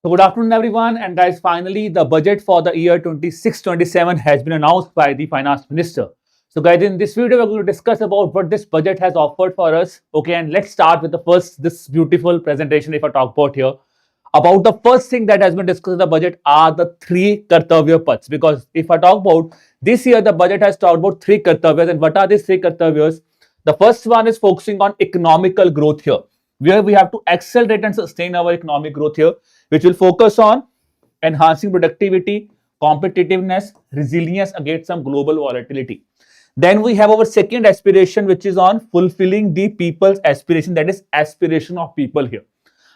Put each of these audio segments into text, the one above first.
So good afternoon, everyone. And guys, finally, the budget for the year 26-27 has been announced by the finance minister. So guys, in this video, we're going to discuss about what this budget has offered for us. Okay, and let's start with this beautiful presentation. If I talk about here, about the first thing that has been discussed in the budget are the three kartavya paths. Because if I talk about this year, the budget has talked about three kartavyas. And what are these three kartavyas? The first one is focusing on economical growth here, where we have to accelerate and sustain our economic growth here, which will focus on enhancing productivity, competitiveness, resilience against some global volatility. Then we have our second aspiration, which is on fulfilling the people's aspiration, that is aspiration of people here.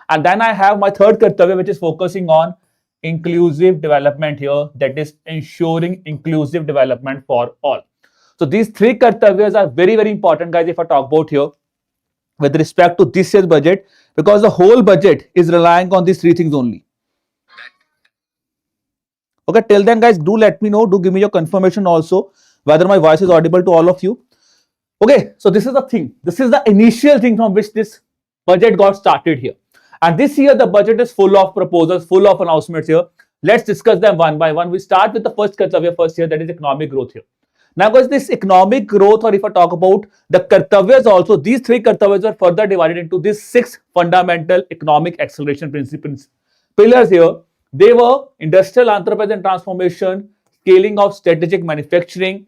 And then I have my third kartavya, which is focusing on inclusive development here, that is ensuring inclusive development for all. So these three kartavyas are very, very important, guys, if I talk about here with respect to this year's budget, because the whole budget is relying on these three things only. Okay, till then, guys, do let me know, do give me your confirmation also whether my voice is audible to all of you. Okay, so this is the thing. This is the initial thing from which this budget got started here. And this year, the budget is full of proposals, full of announcements here. Let's discuss them one by one. We start with the first kartavya first here, that is economic growth here. Now, guys, this economic growth, or if I talk about the kartavyas also, these three kartavyas are further divided into these six fundamental economic acceleration principles. Pillars here, they were industrial enterprise and transformation, scaling of strategic manufacturing,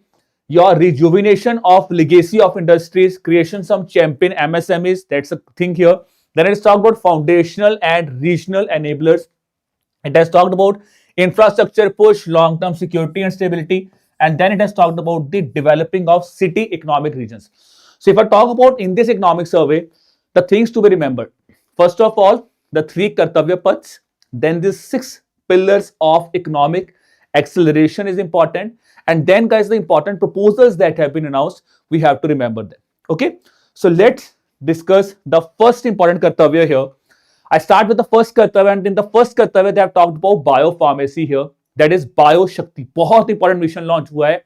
your rejuvenation of legacy of industries, creation some champion MSMEs, that's a thing here. Then it is talked about foundational and regional enablers. It has talked about infrastructure push, long-term security and stability. And then it has talked about the developing of city economic regions. So if I talk about in this economic survey, the things to be remembered. First of all, the three kartavya paths. Then the six pillars of economic acceleration is important. And then, guys, the important proposals that have been announced, we have to remember them. Okay. So let's discuss the first important kartavya here. I start with the first kartavya, and in the first kartavya, they have talked about biopharmacy here. That is Bioshakti. बहुत important mission launch हुआ है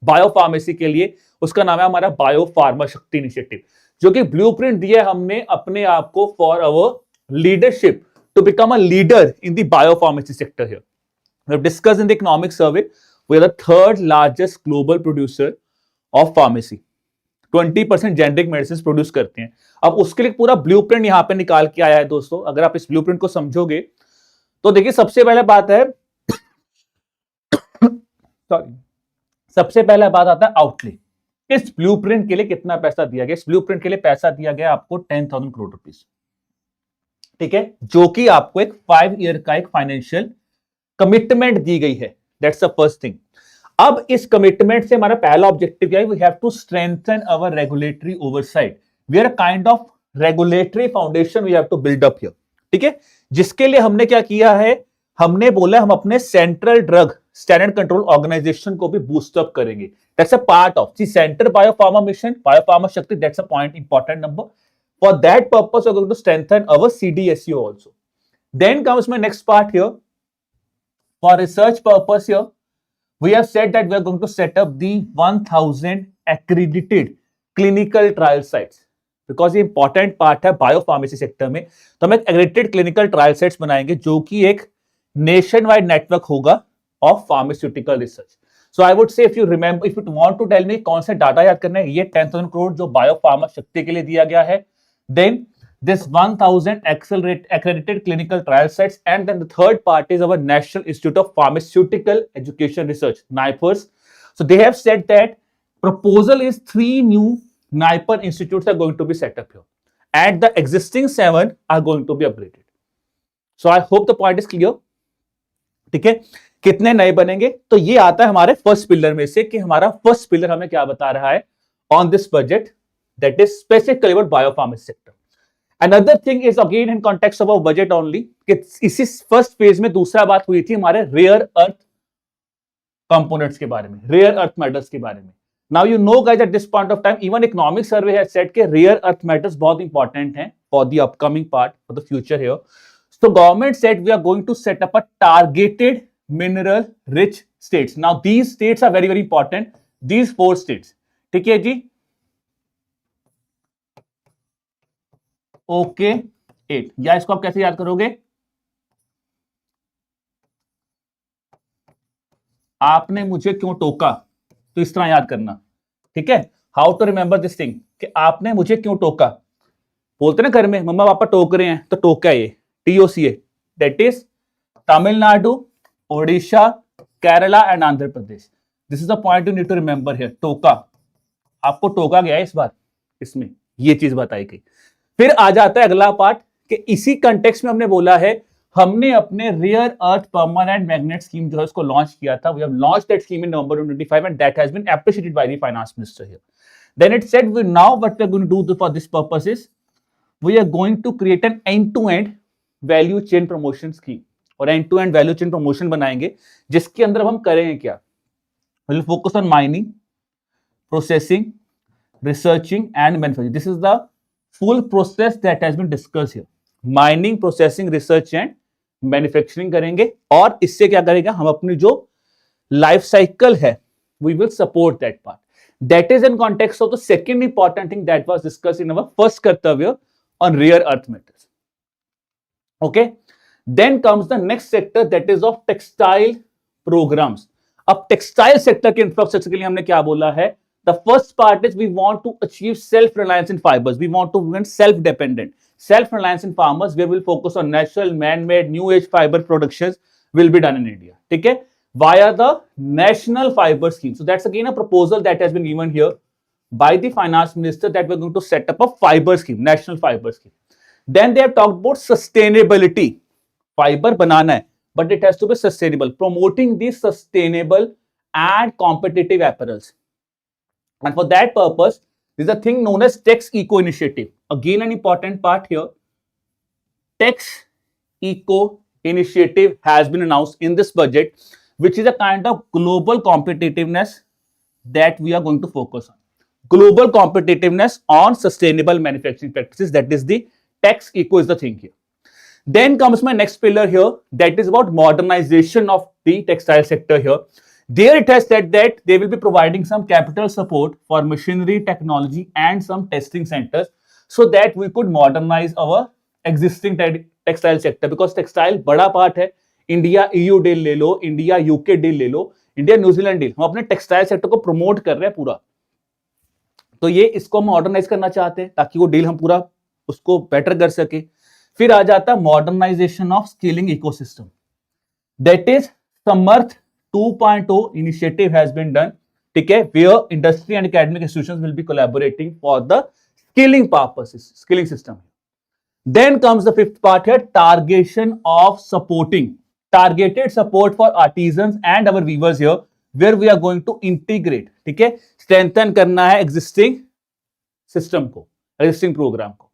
बायोफार्मेसी के लिए. उसका नाम है हमारा biopharma शक्ति इनिशिएटिव, जो कि ब्लूप्रिंट दिया हमने अपने आप को for our leadership to become a leader in the biopharmacy sector here. We have discussed in the economic survey, we are the third largest global producer of pharmacy. 20% generic medicine produce करते हैं. अब उसके लिए पूरा blueprint यहां पे निकाल के आया है दोस्तों. अगर आप इस ब्लूप्रिंट को समझोगे तो देखिए, सबसे पहले बात है, सबसे पहला बात आता है आउटले. इस ब्लूप्रिंट के लिए कितना पैसा दिया गया? इस ब्लूप्रिंट के लिए पैसा दिया गया आपको 10,000 करोड़ रुपीस. ठीक है, जो कि आपको एक 5 ईयर का एक फाइनेंशियल कमिटमेंट दी गई है. That's the first thing. अब इस कमिटमेंट से हमारा पहला ऑब्जेक्टिव क्या है? We have to strengthen our regulatory oversight. We are a kind of regulatory foundation we have to build up here. ठीक है, जिसके लिए हमने क्या किया है? हमने बोला हम अपने central drug standard control organisation को भी बूस्ट अप करेंगे. That's a part of the centre biopharma mission, biopharma Shakti. That's a point, important number. For that purpose we are going to strengthen our CDSU also. Then comes my next part here. For research purpose here we have said that we are going to set up the 1000 accredited clinical trial sites. Because ये important part है बायोफार्मेसी sector में. तो हम एक accredited clinical trial sites बनाएंगे, जो कि एक नेशन वाइड नेटवर्क होगा of pharmaceutical research. So I would say, if you remember, if you want to tell me कौन से डाटा याद करना है, ये 10,000 करोड़ जो बायोफार्मा शक्ति के लिए दिया गया है. Then this 1000 accredited clinical trial sites, and then the third part is our National Institute of Pharmaceutical Education Research, NIPERS. So they have said that proposal is 3 new NIPER institutes are going to be set up here, and the existing 7 are going to be upgraded. So I hope the point is clear. ठीक है, कितने नए बनेंगे? तो ये आता है हमारे फर्स्ट पिलर में से, कि हमारा फर्स्ट पिलर हमें क्या बता रहा है on this budget, that is specifically about biopharmacy sector. Another thing is again in context of our budget only, कि इसी फर्स्ट फेज में दूसरा बात हुई थी हमारे रेयर अर्थ कंपोनेंट्स के बारे में, रेयर अर्थ मेटल्स के बारे में. Now you know guys, at this point of time even economic survey has said कि रेयर अर्थ मेटल्स बहुत इंपॉर्टेंट हैं for the upcoming part, for the future here. So government said we are going to set up a targeted mineral rich states. Now these states are very, very important. These 4 states. ठीक है जी. Okay 8. या इसको आप कैसे याद करोगे? आपने मुझे क्यों टोका, तो इस तरह याद करना, ठीक है। How to remember this thing कि आपने मुझे क्यों टोका, बोलते ना घर में मम्मा पापा टोक रहे हैं, तो टोका ये TOCA, that is Tamil Nadu, Odisha, Kerala and Andhra Pradesh. This is the point you need to remember here, TOCA, आपको टोका गया है इस बार, इसमें ये चीज बताई गई। फिर आ जाता है अगला पार्ट कि इसी कंटेक्स्ट में हमने बोला है हमने अपने rare earth permanent magnet scheme जो है उसको लॉन्च किया था। We have launched that scheme in November 2025 and that has been appreciated by the finance minister here. Then it said we now what we are going to do for this purpose is we are going to create an end to end value chain promotion scheme, और end to end value chain promotion बनाएंगे जिसके अंदर हम करेंगे क्या, we will focus on mining, processing, researching and manufacturing. This is the full process that has been discussed here. Mining, processing, research and manufacturing करेंगे, और इससे क्या करेंगे हम अपनी जो लाइफ साइकिल है we will support that part. That is in context of the second important thing that was discussed in our first कर्तव्य on rare earth metals. Okay, then comes the next sector that is of textile programs. अब textile sector के infrastructure के लिए हमने क्या बोला है, the first part is we want to achieve self-reliance in fibers. We want to become self-dependent. Self-reliance in farmers, where we'll focus on natural, man-made, new-age fiber productions will be done in India. Okay? Via the National Fiber Scheme. So that's again a proposal that has been given here by the finance minister that we're going to set up a fiber scheme, national fiber scheme. Then they have talked about sustainability. Fiber banana hai, but it has to be sustainable. Promoting the sustainable and competitive apparels. And for that purpose, there is a thing known as Tax Eco Initiative. Again, an important part here. Tax Eco Initiative has been announced in this budget, which is a kind of global competitiveness that we are going to focus on. Global competitiveness on sustainable manufacturing practices. That is the Tax Eco is the thing here. Then comes my next pillar here. That is about modernization of the textile sector here. There it has said that they will be providing some capital support for machinery, technology and some testing centers so that we could modernize our existing textile sector, because textile बड़ा part है। India EU deal ले लो, India UK deal ले लो, India New Zealand deal, हम अपने textile sector को promote कर रहे हैं पूरा, तो ये इसको हम मॉडर्नाइज करना चाहते हैं ताकि वो डील हम पूरा उसको बेटर कर सके। फिर आ जाता है modernization of skilling ecosystem, that is Samarth 2.0 initiative has been done, ठीक है, where industry and academic institutions will be collaborating for the skilling purposes, skilling system. Then comes the fifth part here, targeted support for artisans and our weavers here, where we are going to integrate, ठीक है, strengthen करना है existing system को, existing program को.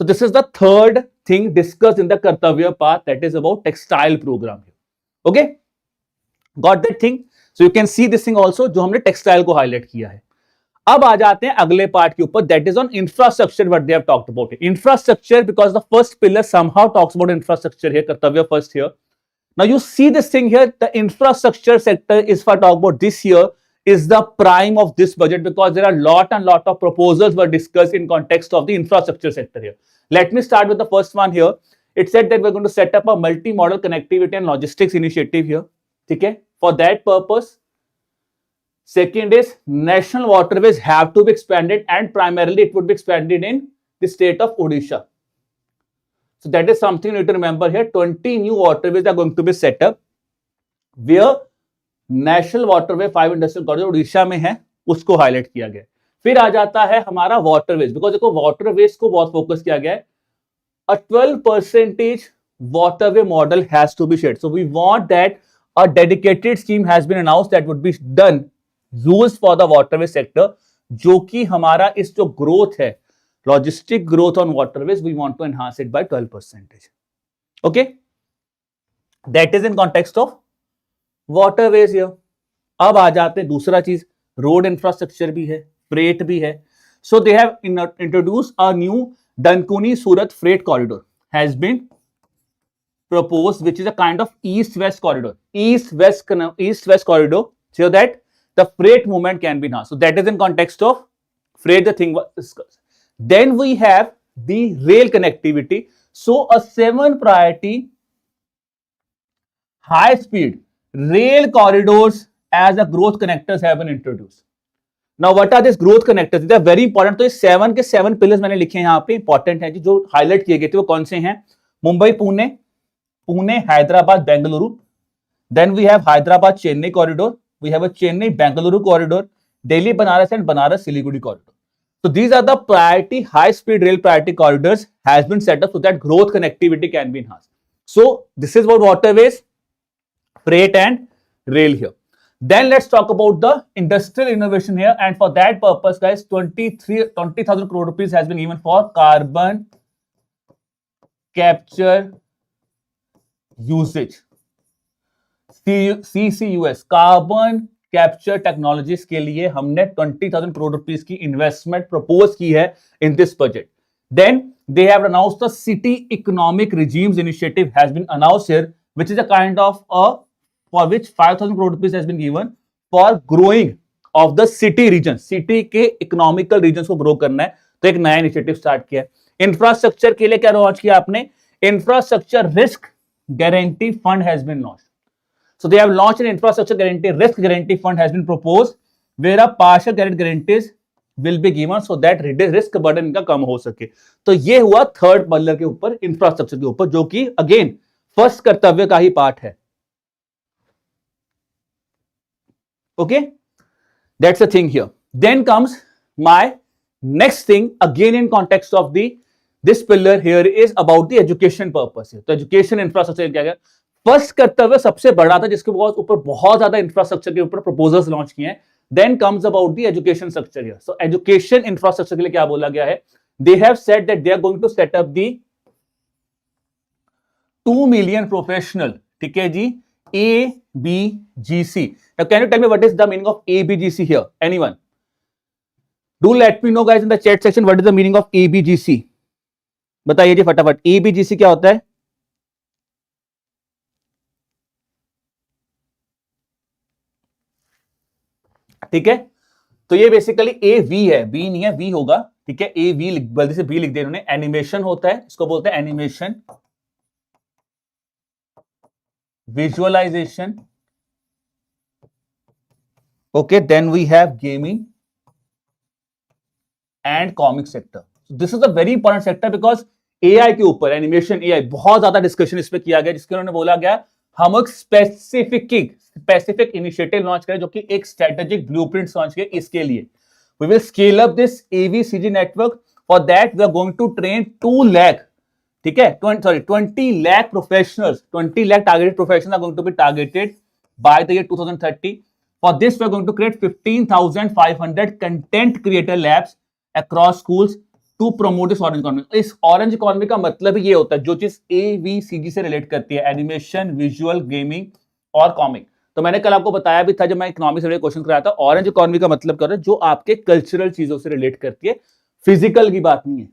So this is the third thing discussed in the Kartavya part, that is about textile program here. Okay? Got that thing? So you can see this thing also जो हमने textile को highlight किया है। अब आ जाते हैं अगले पार्ट के ऊपर, that is on infrastructure, what they have talked about it. Infrastructure, because the first pillar somehow talks about infrastructure here, कर्तव्य first here. Now you see this thing here, the infrastructure sector is, for talk about this year, is the prime of this budget, because there are lot of proposals were discussed in context of the infrastructure sector here. Let me start with the first one here. It said that we're going to set up a multi-modal connectivity and logistics initiative here. ठीक है, for that purpose. Second is national waterways have to be expanded, and primarily it would be expanded in the state of Odisha. So that is something you need to remember here. 20 new waterways are going to be set up, where national waterway 5 industrial corridor Orissa में है, उसको highlight किया गया। फिर आ जाता है हमारा वाटरवेज, बिकॉज देखो वाटरवेज को बहुत फोकस किया गया है। A 12% waterway model has to be shared. So we want that a dedicated scheme has been announced that would be done used for the waterway sector, जो कि हमारा इस जो ग्रोथ है, logistic growth on waterways, we want to enhance it by 12%. Okay, that is in context of waterways here. अब आ जाते हैं दूसरा चीज, रोड इंफ्रास्ट्रक्चर भी है, फ्रेट भी है. So they have introduced a new Dankuni Surat freight corridor has been proposed, which is a kind of east-west corridor, east-west corridor, so that the freight movement can be enhanced. So that is in context of freight, the thing was discussed. Then we have the rail connectivity. So a 7 priority high-speed rail corridors as a growth connectors have been introduced. Now what are these growth connectors? They are very important. तो ये 7 के 7 pillars मैंने लिखे हैं यहाँ पे, important है जी, जो हाईलाइट किए गए थे वो कौन से हैं? Mumbai Pune, Pune Hyderabad Bengaluru, then we have Hyderabad Chennai corridor, we have a Chennai Bengaluru corridor, Delhi Banaras and Banaras Siliguri corridor. So these are the priority high speed rail priority corridors has been set up so that growth connectivity can be enhanced. So this is about waterways, freight and rail here. Then let's talk about the industrial innovation here, and for that purpose guys 20,000 crore rupees has been given for carbon capture usage, CCUS, carbon capture technologies के लिए हमने 20,000 crore rupees की investment propose की है in this budget. Then they have announced the city economic regimes initiative has been announced here, which is a kind of for which 5,000 crore rupees has been given for growing of the city region. City के economical reason को grow करना है, तो एक नया initiative start किया. Infrastructure के लिए क्या लॉन्च किया आपने? Infrastructure risk guarantee fund has been launch. So they have launched an infrastructure guarantee risk guarantee fund has been proposed where a partial guarantees will be given so that risk burden इनका कम हो सके. तो ये हुआ third pillar के ऊपर, infrastructure के ऊपर, जो कि अगेन फर्स्ट कर्तव्य का ही पार्ट है. Okay, that's the thing here. Then comes my next thing again in context of this pillar here is about the education purpose here. तो एजुकेशन इंफ्रास्ट्रक्चर क्या है? फर्स्ट कर्तव्य सबसे बड़ा था जिसके ऊपर बहुत ज्यादा इंफ्रास्ट्रक्चर के ऊपर प्रपोजल्स लॉन्च किए हैं. Then comes about the education structure here. So education infrastructure के लिए क्या बोला गया है? They have said that they are going to set up the 2 million professional, ठीक है जी, ABGC. Now can you tell me what is the meaning of ABGC here? Anyone? Do let me know guys in the chat section what is the meaning of ABGC. बताइए जी फटाफट, ABGC क्या होता है? ठीक है, तो ये बेसिकली ए वी है, बी नहीं है, वी होगा, ठीक है. ए वी जल्दी से बी लिख दिया उन्होंने. एनिमेशन होता है, इसको बोलते हैं animation, visualization, okay. Then we have gaming and comic sector. This is a very important sector because AI के ऊपर, एनिमेशन एआई, बहुत ज्यादा डिस्कशन इस पे किया गया, जिसके उन्होंने बोला गया हम एक स्पेसिफिक इनिशिएटिव लॉन्च करें जो कि एक स्ट्रेटेजिक ब्लूप्रिंट लॉन्च किए इसके लिए. We will scale up this AVCG network. For that we are going to train 2 lakh, ठीक है, 20 lakh professionals, 20 lakh targeted professionals are going to be targeted by the year 2030. For this we are going to create 15,500 content creator labs across schools to promote this orange economy. इस orange economy का मतलब ये होता है जो चीज एवीसीजी से relate करती है, एनिमेशन, विजुअल, गेमिंग और कॉमिक. तो मैंने कल आपको बताया भी था जब मैं इकोनॉमी से रिलेटेड क्वेश्चन कराया था, ऑरेंज इकोनॉमी का मतलब कर रहा है जो आपके कल्चरल चीजों से रिलेट करती है, फिजिकल की बात नहीं है.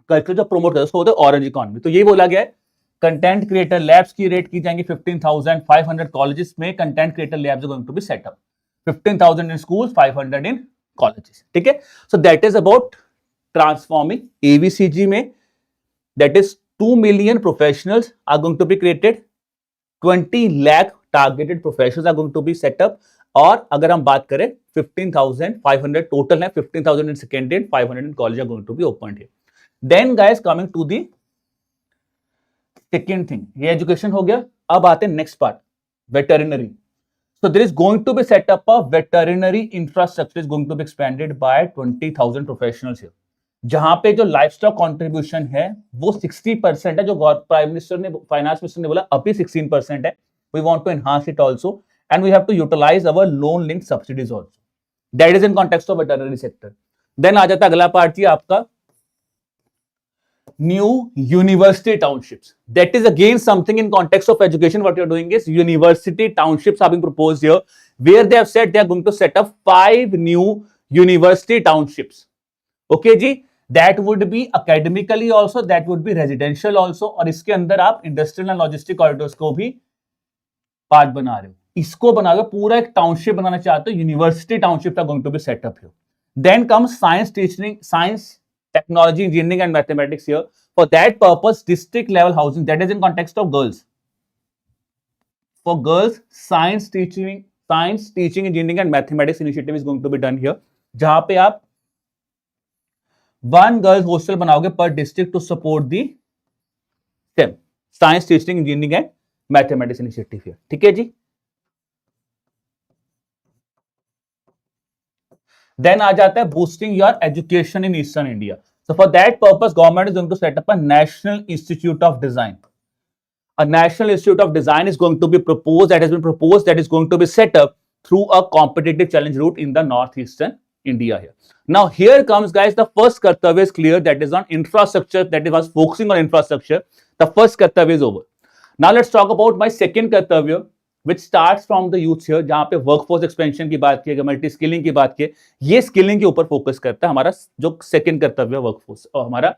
कल्चर जो प्रमोट करता है उसको बोलते हैं ऑरेंज इकोनॉमी. तो ये बोला गया है कंटेंट क्रिएटर लैब्स की रेट की जाएंगी 15,500 कॉलेजेस में. Content creator labs going to be set up, 15,000 in schools, 500 in colleges, ठीक है. So that is about transforming AVCG में. That is 2 million professionals are going to be created, 20 lakh targeted professionals are going to be set up. और अगर हम बात करें 15,500 total है, 15,000 in secondary and 500 in college are going to be opened here. Then guys coming to the second thing, ये education हो गया. अब आते हैं next part, veterinary. So there is going to be set up a veterinary infrastructure is going to be expanded by 20,000 professionals here. जहां पे जो livestock contribution है वो 60% है, जो प्राइम मिनिस्टर ने, फाइनेंस मिनिस्टर ने बोला अभी 16% है. We want to enhance it also and we have to utilise our loan link subsidies also. That is in context of veterinary sector. Then आ जाता है अगला पार्ट जी आपका, new university townships. That is again something in context of education. What you're doing is university townships are being proposed here, where they have said they are going to set up 5 new university townships. Okay ji, that would be academically also, that would be residential also, और इसके अंदर आप industrial and logistic corridors को भी part बना रहे हो. इसको बना रहे हो, पूरा एक टाउनशिप बनाना चाहते हो, university township are going to be set up here. Then comes science teaching, science, technology, engineering and mathematics here. For that purpose, district level housing, that is in context of girls. For girls, science science teaching engineering and mathematics initiative is going to be done here, जहां पे आप 1 girls hostel बनाओगे पर district to support the STEM, science teaching engineering and mathematics initiative here. ठीक है जी। Then आ जाता है boosting your education in eastern India. So for that purpose, government is going to set up a National Institute of Design. A National Institute of Design is going to be proposed, that has been proposed, that is going to be set up through a competitive challenge route in the northeastern India here. Now here comes, guys, the first kartavya is clear, that is on infrastructure, that is focusing on infrastructure. The first kartavya is over. Now let's talk about my second kartavya, which starts from the youth here, जहां पे workforce expansion की बात की, multi skilling की बात की, ये skilling के ऊपर फोकस करता है हमारा जो सेकंड कर्तव्य वर्कफोर्स और हमारा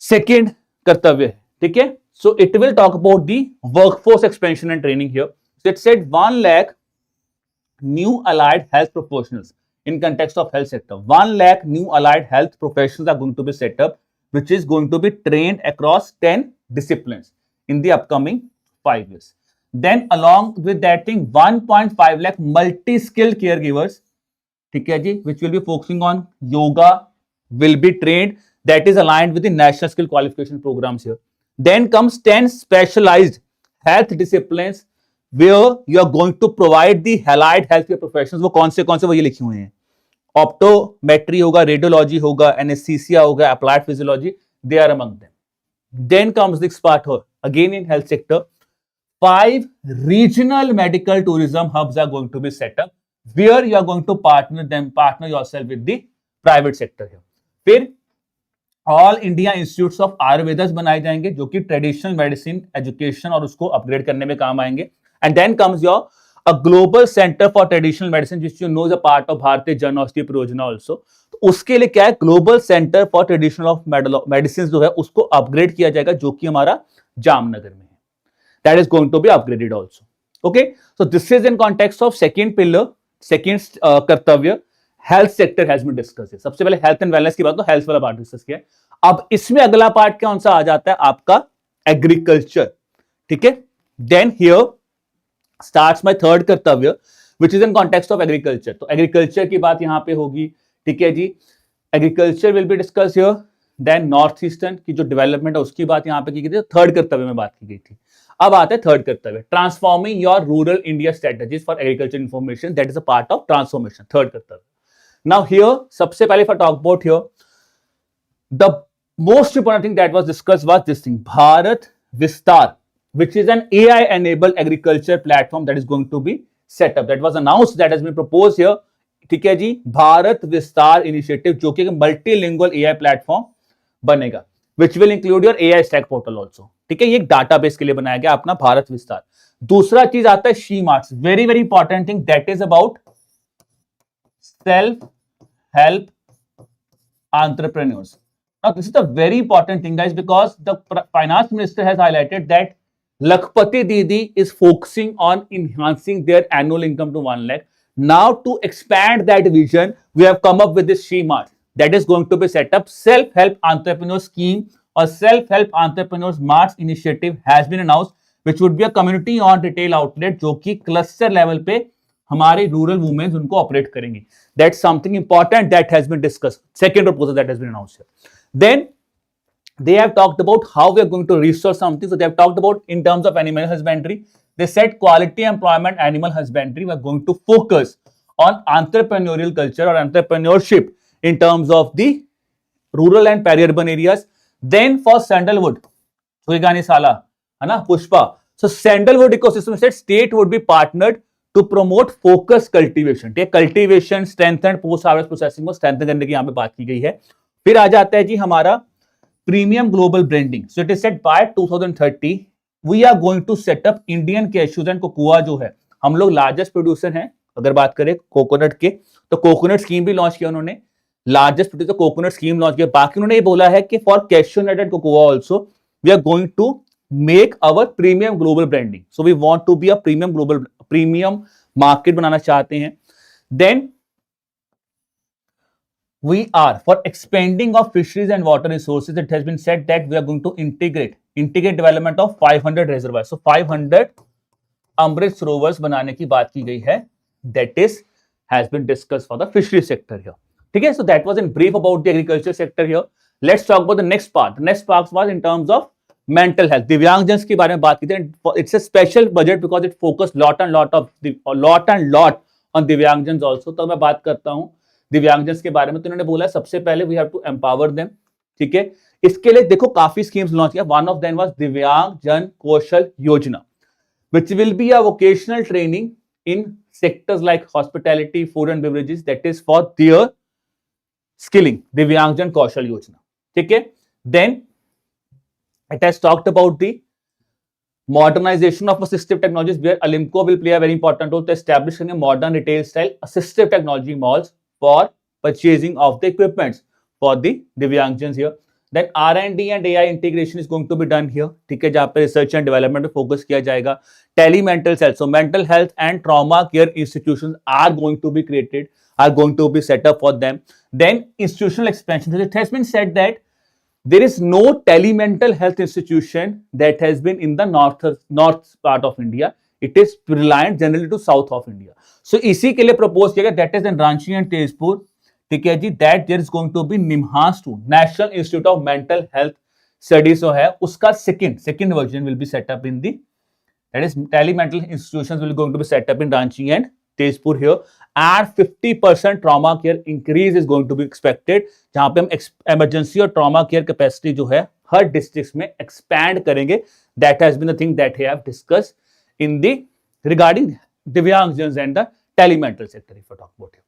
सेकंड कर्तव्य है। ठीक है, so it will talk about the workforce expansion and training here. So it said 1 lakh new allied health professionals in context of health sector. 1 lakh new allied health professionals are going to be set up, which is going to be trained across 10 disciplines in the upcoming 5 years. Then along with that thing, 1.5 lakh multi-skilled caregivers, ठीक है जी, which will be focusing on yoga, will be trained, that is aligned with the national skill qualification programs here. Then comes 10 specialized health disciplines where you are going to provide the allied healthcare professionals. वो कौन से वो ये लिखे हुए हैं, optometry होगा, radiology होगा, anesthesia होगा, applied physiology, they are among them. Then comes this part here, again in health sector, 5 regional medical tourism hubs are going to be set up where you are going to partner yourself with the private sector here. फिर all India institutes of Ayurveda बनाए जाएंगे जो कि traditional medicine education और उसको upgrade करने में काम आएंगे। And then comes your a global centre for traditional medicine which you know is a part of Bharatiya Jan औषधि परियोजना ऑल्सो। तो उसके लिए क्या है, global centre for traditional of medicine जो है उसको अपग्रेड किया जाएगा जो कि हमारा जामनगर में है। That is going to be upgraded also. Okay, so this is in context of second pillar, second कर्तव्य, health sector has been discussed. सबसे पहले health and wellness की बात, तो health वाला पार्ट डिस्कस किया। अब इसमें अगला पार्ट कौन सा आ जाता है आपका, एग्रीकल्चर। ठीक है, then here starts my third कर्तव्य which is in context of agriculture. तो एग्रीकल्चर की बात यहां पे होगी। ठीक है जी, agriculture will be discuss here. Then north eastern की जो डेवलपमेंट है उसकी बात यहां पे की गई थी, थर्ड कर्तव्य में बात की गई थी। अब आता है थर्ड कर्तव्य, transforming your rural India strategies for agriculture information, that is a part of transformation, third कर्तव्य। नाउ हियर सबसे पहले for talk about here the most important thing that was discussed was this thing, Bharat विस्तार, which is an AI enabled agriculture platform that is going to be set up, that was announced, that has been proposed here। ठीक है जी, भारत विस्तार initiative जो कि multilingual AI platform बनेगा, which will include your AI stack portal also। ठीक है, ये एक डाटाबेस के लिए बनाया गया अपना भारत विस्तार। दूसरा चीज आता है she marts, very very important thing, that is about self help entrepreneurs. Now this is a very important thing, guys, because the finance minister has highlighted that Lakpati Didi is focusing on enhancing their annual income to 1 lakh. Now to expand that vision, we have come up with this She-Mart that is going to be set up. Self-help entrepreneur scheme or self-help entrepreneurs Marts initiative has been announced, which would be a community-owned retail outlet जो कि cluster level पे हमारे rural women's उनको operate करेंगे। That's something important that has been discussed. Second proposal that has been announced here. Then they have talked about how we are going to resource something. So they have talked about in terms of animal husbandry. They said quality employment animal husbandry. We are going to focus on entrepreneurial culture or entrepreneurship in terms of the rural and peri-urban areas. Then for sandalwood, Suigani-sala, है ना, Pushpa. So sandalwood ecosystem said state would be partnered to promote focused cultivation. ठीक है, cultivation, strengthened post harvest processing को strengthen करने की यहाँ पे बात की गई है। फिर आ जाता है जी हमारा premium global branding. So it is set by 2030 we are going to set up Indian cashews and cocoa जो है, हम लोग लार्जेस्ट प्रोड्यूसर हैं अगर बात करें कोकोनट के, तो कोकोनट स्कीम भी लॉन्च किया उन्होंने, largest producer coconut scheme launch किया। बाकी उन्होंने ये बोला है कि for cashew nut and cocoa also we are going to make our premium global branding. So we want to be a premium market बनाना चाहते हैं। Then we are for expanding of fisheries and water resources, it has been said that we are going to integrate development of 500 reservoirs. So 500 Amrit Sarovar बनाने की बात की गई है, that is has been discussed for the fishery sector here. ठीक है, so that was in brief about the agriculture sector here. Let's talk about the next part. Next part was in terms of mental health, Divyangjan की बारे में बात की थी। It's a special budget because it focus lot and lot on Divyangjan also. तो मैं बात करता हूं दिव्यांगजन के बारे में, तो उन्होंने बोला सबसे पहले we have to empower them. ठीक है, इसके लिए देखो काफी स्कीम्स लॉन्च किया। One of them was Divyang Jan Kaushal Yojana, which will be a vocational training in sectors like hospitality, food and beverages, that is for their skilling, दिव्यांगजन कौशल योजना। ठीक है, then it has talked about the modernization of assistive technologies where Alimco will play a very important role to establishing a modern retail style assistive technology malls for purchasing of the equipments for the Divyangjans here. Then R&D and AI integration is going to be done here. ठीक है, जहां पे research and development पे focus किया जाएगा. Telemental health, so mental health and trauma care institutions are going to be created, are going to be set up for them. Then institutional expansion. So it has been said that there is no telemental health institution that has been in the north part of India. It is reliant generally to south of India. So इसी के लिए propose किया गया, that is in Ranchi and Tezpur. ठीक है जी, that there is going to be NIMHAS 2, National Institute of Mental Health Studies जो है उसका second version will be set up in the, that is telemental institutions will going to be set up in Ranchi and Tezpur here, and 50% trauma care increase is going to be expected, जहां पे हम emergency और trauma care capacity जो है हर districts में expand करेंगे. That has been the thing that we have discussed in the regarding Divyangjans and the telemental sector, if I talk about it.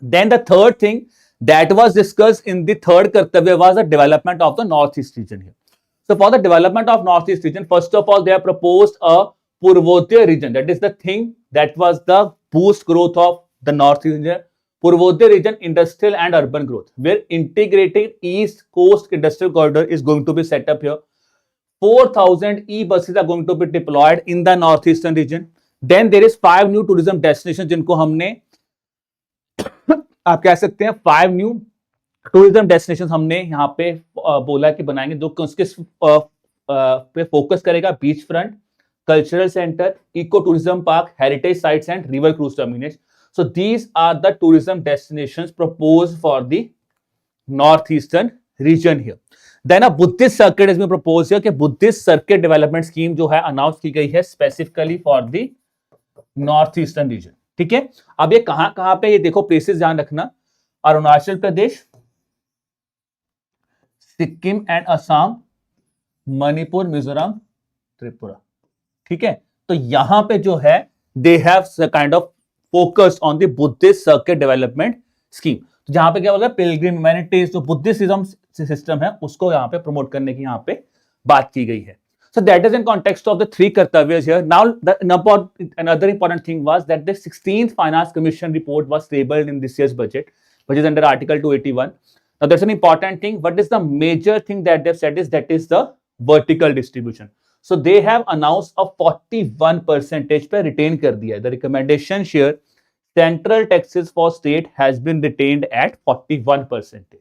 Then the third thing that was discussed in the third Kartavya was the development of the Northeast region here. So for the development of Northeast region, first of all, they have proposed a Purvodaya region. That is the thing that was the boost growth of the Northeast region. Purvodaya region industrial and urban growth, where integrated East Coast industrial corridor is going to be set up here. 4,000 e-buses are going to be deployed in the Northeastern region. Then there is 5 new tourism destinations जिनको हमने आप कह सकते हैं 5 new tourism destination हमने यहाँ पे बोला कि बनाएंगे, जो उसके पे फोकस करेगा beach front, cultural centre, eco tourism park, heritage sites and river cruise terminus. So these are the tourism destinations proposed for the north eastern region here. Then a Buddhist circuit is being proposed here कि Buddhist circuit development scheme जो है announce की गई है specifically for the north eastern region. ठीक है, अब ये कहां पे, ये देखो प्लेसेस ध्यान रखना, अरुणाचल प्रदेश, सिक्किम एंड असम, मणिपुर, मिजोरम, त्रिपुरा. ठीक है, तो यहां पे जो है they have kind of focused on the Buddhist circuit development scheme. तो जहां पे क्या बोला, पिलग्रिम ह्यूमैनिटीज जो बुद्धिज्म सिस्टम है उसको यहां पे प्रमोट करने की यहां पे बात की गई है. So that is in context of the 3 kartavyas here. Now, another important thing was that the 16th Finance Commission report was tabled in this year's budget, which is under Article 281. Now, that's an important thing. What is the major thing that they've said is that is the vertical distribution. So they have announced a 41% पे retain कर दिया है. The recommendation share central taxes for state has been retained at 41%.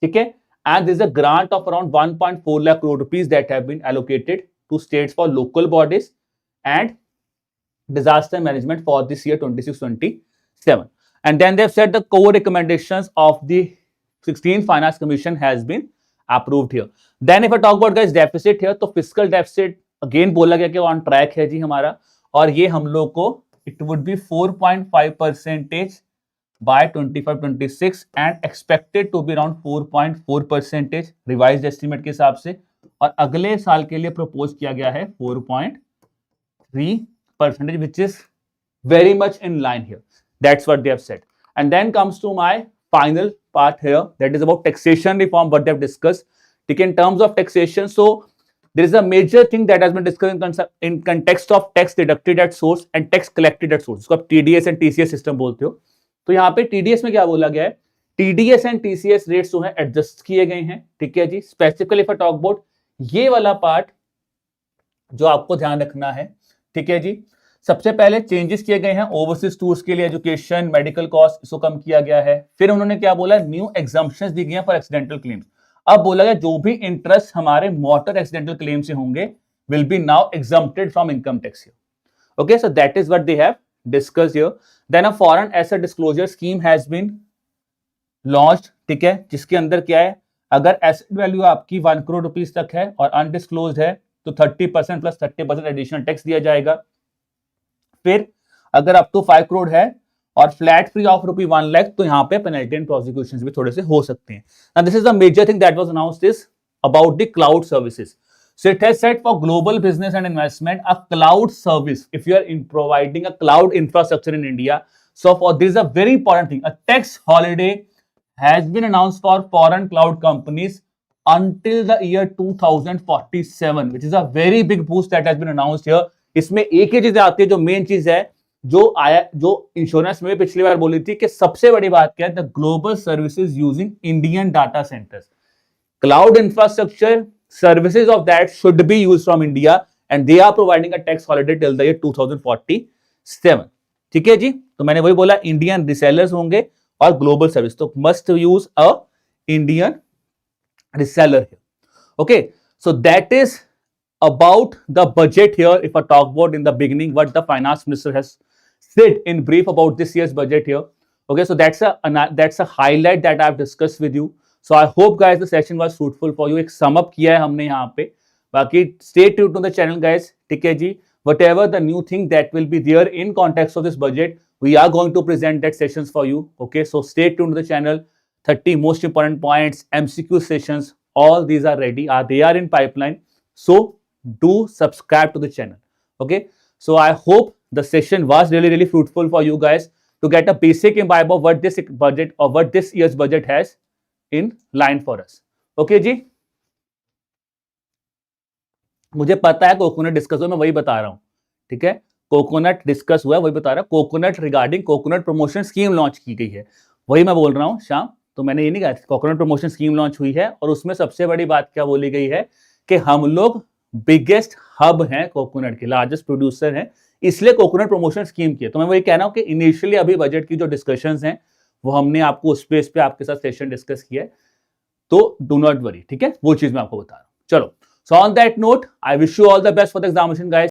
ठीक है, and there is a grant of around 1.4 lakh crore rupees that have been allocated to states for local bodies and disaster management for this year 26-27. And then they have said the core recommendations of the 16th Finance Commission has been approved here. Then if I talk about guys deficit here, तो fiscal deficit again बोला गया कि on track है जी हमारा, और ये हम लोग को it would be 4.5% by 25-26 and expected to be around 4.4% revised estimate के हिसाब से, और अगले साल के लिए प्रपोज किया गया है 4.3%, which is very much in line here. That's what they have said. And then comes to my final part here, that is about taxation reform, what they have discussed. In terms of taxation, so there is a major thing that has been discussed in context of tax deducted at source and tax collected at source. इसको आप TDS and TCS system बोलते हो. तो यहाँ पे TDS में क्या बोला गया है, TDS एंड TCS रेट्स जो है एडजस्ट किए गए हैं. ठीक है जी, स्पेसिफिकली फॉर टॉक अबाउट ये वाला पार्ट जो आपको ध्यान रखना है. ठीक है जी, सबसे पहले चेंजेस किए गए हैं ओवरसीज टूर्स के लिए, एजुकेशन, मेडिकल कॉस्ट, इसको कम किया गया है. फिर उन्होंने क्या बोला, न्यू एग्जम्पशंस दी गई हैं फॉर एक्सीडेंटल क्लेम्स. अब बोला गया जो भी इंटरेस्ट हमारे मोटर एक्सीडेंटल क्लेम से होंगे will be now exempted from income tax. Okay, so that is what they have discussed here. Then a foreign asset disclosure scheme has been launched, ठीक है, जिसके अंदर क्या है, अगर एसेट वैल्यू आपकी 1 करोड़ रुपीस तक है और अनडिस्क्लोज्ड है तो 30% प्लस 30% एडिशनल टैक्स दिया जाएगा। फिर अगर अप टू 5 करोड़ है और flat free of rupee 1 lakh तो यहां पे पेनल्टी एंड प्रोसिक्यूशन भी थोड़े से हो सकते हैं। Now this is the major thing that was announced is about the cloud services. So it has said for global business and investment, a cloud service, if you are providing a cloud infrastructure in India, so for this is a very important thing, a tax holiday has been announced for foreign cloud companies until the year 2047, which is a very big boost that has been announced here. इसमें एक ही चीज आती है जो main चीज है, जो insurance में पिछली बार बोली थी कि सबसे बड़ी बात क्या है, the global services using Indian data centres, cloud infrastructure services of that should be used from India and they are providing a tax holiday till the year 2047. ठीक है जी, तो मैंने वही बोला इंडियन रिसेलर्स होंगे और ग्लोबल सर्विस, तो must use a Indian reseller here. Okay, so that is about the budget here. If I talk about in the beginning what the finance minister has said in brief about this year's budget here. Okay, so that's a highlight that I've discussed with you. So I hope guys the session was fruitful for you. एक sum up किया है हमने यहाँ पे, बाकी stay tuned to the channel guys. ठीक है जी, whatever the new thing that will be there in context of this budget, we are going to present that sessions for you. Okay, so stay tuned to the channel. 30 most important points, MCQ sessions, all these are ready. They are in pipeline. So do subscribe to the channel. Okay, so I hope the session was really fruitful for you guys to get a basic imbibe of what this budget or what this year's budget has in line for us. Okay जी, मुझे पता है coconut discuss हुआ, मैं वही बता रहा हूं. ठीक है, कोकोनट डिस्कस हुआ है वही बता रहा हूं. Coconut regarding coconut promotion scheme launch की गई है, वही मैं बोल रहा हूं शाम. तो मैंने ये नहीं कहा कोकोनट प्रमोशन स्कीम लॉन्च हुई है और उसमें सबसे बड़ी बात क्या बोली गई है कि हम लोग बिगेस्ट हब हैं कोकोनट के, लार्जेस्ट प्रोड्यूसर हैं, इसलिए कोकोनट प्रमोशन स्कीम की है. तो मैं वही कह रहा हूं कि इनिशियली अभी बजट की जो डिस्कशंस हैं वो हमने आपको उस पे आपके साथ सेशन डिस्कस किया है, तो डू नॉट वरी. ठीक है, वो चीज मैं आपको बता रहा हूं. चलो, so on that note I wish you all the best for the examination guys.